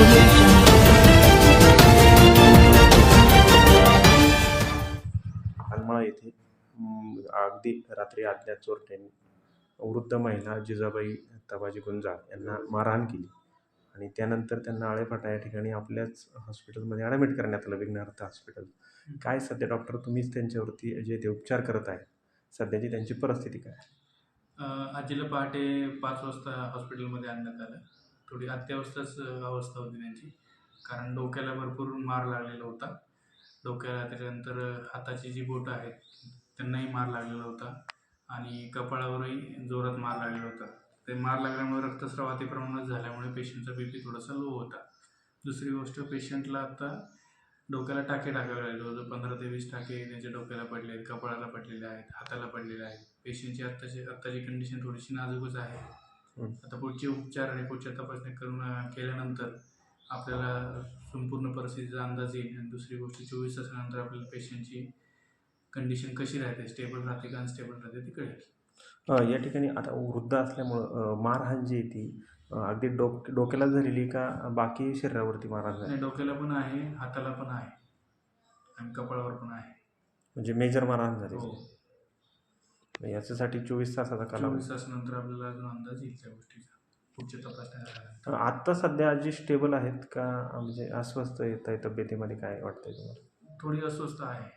audio jungle. हानमाळा येथे अगदी रात्री अज्ञात चोरट्यांनी वृद्ध महिला जिजाबाई तबाजी गुंजाळ यांना मारहाण केली आणि त्यानंतर त्यांना आळेफाटा या ठिकाणी आपल्याच हॉस्पिटलमध्ये ॲडमिट करण्यात आलं, विघ्नहर्ता हॉस्पिटल. काय सध्या डॉक्टर तुम्हीच त्यांच्यावरती जे ते उपचार करत आहे, सध्याची त्यांची परिस्थिती काय? आजीला पहाटे 5 वाजता हॉस्पिटलमध्ये आणण्यात आलं. थोडी अत्यावस्थाच अवस्था होती त्यांची, कारण डोक्याला भरपूर मार लागलेला होता. डोक्याला, त्याच्यानंतर हाताची जी बोटं आहेत त्यांनाही मार लागलेला होता आणि कपाळावरही जोरात मार लागलेला होता. ते मार लागल्यामुळे रक्तस्राव अतिप्रमाणात झाल्यामुळे पेशंटचा BP थोडासा लो होता. दुसरी गोष्ट, पेशंटला आता डोक्याला टाके टाकावे लागले. जवळजवळ 15 ते 20 टाके त्यांच्या डोक्याला पडले आहेत, कपाळाला पडलेले आहेत, हाताला पडलेले आहेत. पेशंटची आत्ताची कंडिशन थोडीशी नाजूकच आहे. आता पुढचे उपचार आणि पुढच्या तपासणी केल्यानंतर आपल्याला संपूर्ण परिस्थितीचा अंदाज येईल आणि दुसरी गोष्ट 24 तासानंतर आपल्याला पेशंटची कंडिशन कशी राहते, स्टेबल राहते का अनस्टेबल राहते ती कळेल. या ठिकाणी आता वृद्ध असल्यामुळं मारहाण जी आहे ती अगदी डोक्याला झालेली का बाकी शरीरावरती मारहाण झाली? आणि डोक्याला पण आहे, हाताला पण आहे आणि कपाळावर पण आहे. म्हणजे मेजर मारहाण झाली. हो, याच्यासाठी 24 तासाचा कालावधी. 24 तासानंतर आपल्याला अजून अंदाज येईल त्या गोष्टीचा पुढच्या तपासण्या झाल्यानंतर. आत्ता सध्या आजी स्टेबल आहेत का, म्हणजे अस्वस्थ येत आहे तब्येतीमध्ये, काय वाटतंय तुम्हाला? थोडी अस्वस्थ आहे.